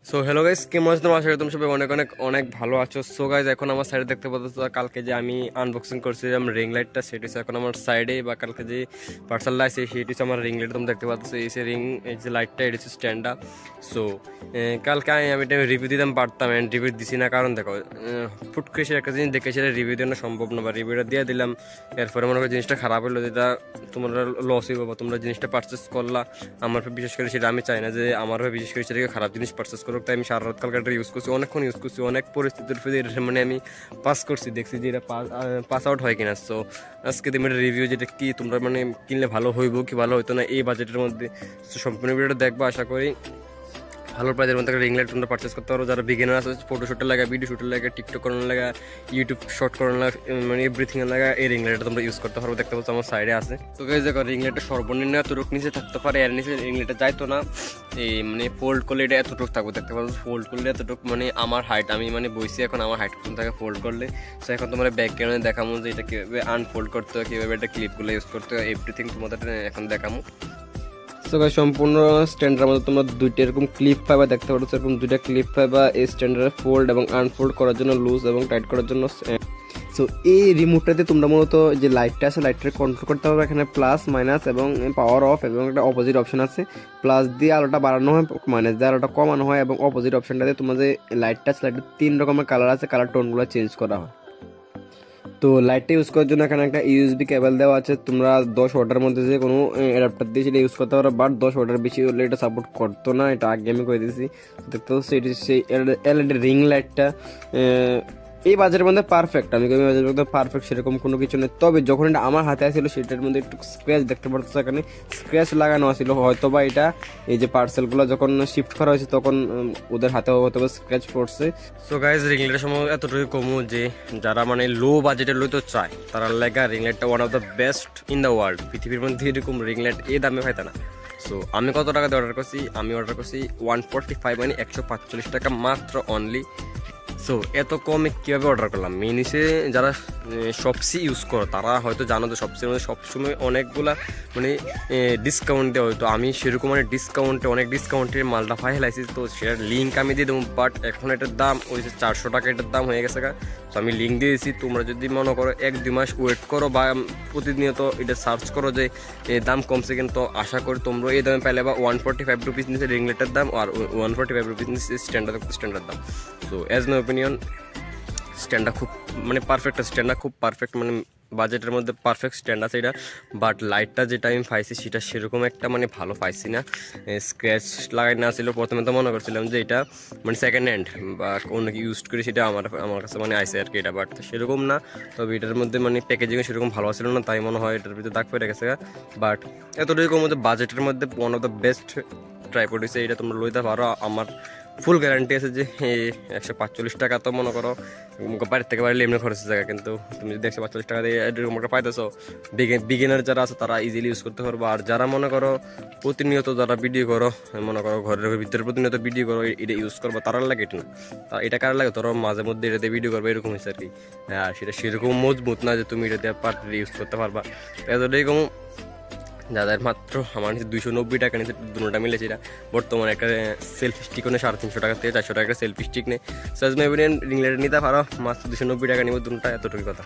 So hello guys, কেমন আছো তোমরা? আশা করি তোমরা সবাই অনেক অনেক অনেক ভালো আছো। সো গাইস, এখন আমার সাইডে দেখতে পাচ্ছ কালকে যে আমি আনবক্সিং করছিলাম রিং লাইটটা, সেটি হচ্ছে এখন আমার সাইডে, বা কালকে যে পার্সেল আসছে সেটি হচ্ছে আমার রিং লাইট। তোমরা দেখতে পাচ্ছ এই যে রিং, এই যে লাইটটা, এটা হচ্ছে স্ট্যান্ডটা। সো কালকে আমি এটা রিভিউ দিতাম পারতাম, অ্যান্ড রিভিউ দিছি না, কারণ দেখো ফুট করে একটা জিনিস দেখে সেটা রিভিউ দেওয়া সম্ভব না, বা রিভিউটা দিয়ে দিলাম, এরপরে মনে করো জিনিসটা খারাপ হলো, যেটা তোমরা লস হইব, বা তোমরা জিনিসটা পারচেস করলা আমার বিশেষ করে, সেটা আমি চাই না যে আমার বিশেষ করে সেটাকে খারাপ জিনিস পারচেস করুক। তাই আমি সারা রাত কালকে এটা ইউজ করছি, অনেকক্ষণ ইউজ করছি, অনেক পরিস্থিতির মানে আমি পাস করছি, দেখছি যে এটা পাস আউট হয় কিনা। সো আজকে তুমি এটা রিভিউ, যেটা কি তোমরা মানে কিনলে ভালো হইব কি ভালো হইতো না এই বাজেটের মধ্যে, সম্পূর্ণ ভিডিওটা দেখবো। আশা করি ভালো প্রাইজের মধ্যে একটা রিং লাইট তোমরা পারচেস করতে পারো। যারা বিগিনার আছে, ফটোশুটের লাগা, ভিডিও শুটের লাগা, টিকটক করানোর লাগা, ইউটিউব শর্ট করানোর লাগা, মানে এভরিথিং এর লাগা এই রিং লাইটটা তোমরা ইউজ করতে পারো। দেখতে পাচ্ছ আমার সাইডে আছে। তো গাইস দেখো, রিং লাইটটা সর্বনিম্ন এতটুকু নিচে থাকতে পারে, এর নিচে রিং লাইটটা যাইতো না। এই মানে ফোল্ড করলে এটা এতটুকু থাকবে, দেখতে পাচ্ছ ফোল্ড করলে এতটুকু, মানে আমার হাইট, আমি মানে বইছি এখন আমার হাইট পর্যন্ত থাকে ফোল্ড করলে। সো এখন তোমার ব্যাক ক্যামেরায় দেখাবো যে এটা কীভাবে আনফোল্ড করতে হয়, কীভাবে এটা ক্লিপগুলো ইউজ করতে হয়, এভরিথিং তোমাদের এখন দেখাবো। সো গাইস, সম্পূর্ণ স্ট্যান্ডের মধ্যে তোমরা দুইটা এরকম ক্লিপ পাবা, দেখতে পাচ্ছ এরকম দুইটা ক্লিপ পাবা এই স্ট্যান্ডারে ফোল্ড এবং আনফোল্ড করার জন্য, লুজ এবং টাইট করার জন্য। সো এই রিমোটটাতে তোমরা মূলত যে লাইটটা আছে, লাইটটা কন্ট্রোল করতে পারবে। এখানে প্লাস মাইনাস এবং পাওয়ার অফ এবং একটা অপোজিট অপশন আছে। প্লাস দিয়ে আলোটা বাড়ানো হয়, মাইনাস দিয়ে আলোটা কমানো হয়, এবং অপোজিট অপশনটাতে তোমার যে লাইটটা আছে, লাইটের 3 রকমের কালার আছে, কালার টোনগুলো চেঞ্জ করা হয়। তো লাইটটা ইউজ করার জন্য এখানে একটা ইউএসবি কেবল দেওয়া আছে। তোমরা 10 ওয়াটের মধ্যে যে কোনো অ্যাডাপ্টার দিয়ে সেটা ইউজ করতে পারো, বাট 10 ওয়াটের বেশি হলে এটা সাপোর্ট করতো না, এটা আগে আমি করে দিয়েছি। দেখতে পাচ্ছি এটি সেই এলইডি রিং লাইটটা এই বাজারের মধ্যে পারফেক্ট। আমি বাজারের মধ্যে পারফেক্ট সেরকম কোনো কিছু নেই, তবে যখন এটা আমার হাতে আসছিল সেটার মধ্যে একটু স্ক্র্যাচ দেখতে পাচ্ছ, এখানে স্ক্র্যাচ লাগানো আছিল। হয়তো বা এটা এই যে পার্সেলগুলো যখন শিফট করা হয়েছে তখন ওদের হাতে হয়তো বা স্ক্র্যাচ পড়ছে। সো গাইজ, রিং লাইটের সময় এতটুকু কমু যে যারা মানে লো বাজেটের লইতে চায় তারা লেগা রিং লাইটটা one of the best in the world. পৃথিবীর মধ্যে এরকম রিং লাইট এই দামে পাইতা না। সো আমি কত টাকা দিয়ে অর্ডার করছি? আমি অর্ডার করছি 145, মানে 145 টাকা মাত্র অনলি। সো এত কমে কীভাবে অর্ডার করলাম? মিনিসে যারা শপসি ইউজ করো তারা হয়তো জানো যে শপসির মধ্যে সবসময় অনেকগুলা মানে ডিসকাউন্ট দেওয়া হয়তো। আমি সেরকম মানে ডিসকাউন্টে অনেক ডিসকাউন্টের মালটা পাই হেলাইছি, তো সেটার লিঙ্ক আমি দিয়ে দেবো। বাট এখন এটার দাম ওই যে 400 টাকা এটার দাম হয়ে গেছে। তো আমি লিঙ্ক দিয়ে দিয়েছি, তোমরা যদি মনে করো 1-2 মাস ওয়েট করো বা প্রতিনিয়ত এটা সার্চ করো যে দাম কমছে, কিন্তু আশা করি তোমরা এই দামে পাইলে। বা 145 রুপিস নিচে রিং লাইটের দাম, আর 145 রুপিস নিচে স্ট্যান্ডার্ড দাম। সো অ্যাজ মাই ওপিনিয়ন, স্ট্যান্ডটা খুব মানে পারফেক্ট, স্ট্যান্ডটা খুব পারফেক্ট, মানে বাজেটের মধ্যে পারফেক্ট স্ট্যান্ড আছে এটা। বাট লাইটটা যেটা আমি পাইছি সেটা সেরকম একটা মানে ভালো পাইছি না। স্ক্র্যাচ লাগাই না ছিল, প্রথমে তো মনে করছিলাম যে এটা মানে সেকেন্ড হ্যান্ড বা অন্য কি ইউজ করি, সেটা আমার কাছে মানে আইসে আর কি এটা, বাট সেরকম না। তবে এটার মধ্যে মানে প্যাকেজিংও সেরকম ভালো ছিল না, তাই মনে হয় এটার ভিতরে দাগ পড়ে গেছে। বাট এতটুকু মধ্যে বাজেটের মধ্যে one of the best tripod হয়েছে, এটা তোমরা লইতে পারো। আমার ফুল গ্যারান্টি আছে যে 145 টাকা তো মনে করো বাড়ির থেকে বাড়িলে এমনি খরচের জায়গা, কিন্তু তুমি যদি 145 টাকা দিয়ে এরকম একটা পাইতেছো, বিগিনার যারা আছে তারা ইজিলি ইউজ করতে পারবো। আর যারা মনে করো প্রতিনিয়ত যারা ভিডিও করো, মনে করো ঘরের ভিতরে প্রতিনিয়ত ভিডিও করো, এটা ইউজ করবো, তারা লাগে এটা না। এটা কার লাগে? ধরো মাঝে মধ্যে এটাতে ভিডিও করবো, এরকম হয়েছে আর কি। আর সেটা সেরকম মজবুত না যে তুমি এটাতে পার্টি ইউজ করতে পারবা। এতটাই যাদের মাত্র আমার নিচে 290 টাকা নিচে দুটোটা মিলেছে। এটা বর্তমানে একটা সেলফি স্টিক নেই 350 টাকা থেকে 400 টাকা সেলফি স্টিক নেই। সাজ মেবিনিয়ান রিং লাইট নিতে পারো, মাত্র 290 টাকা নিব দুটোটা, এতটুকু কথা।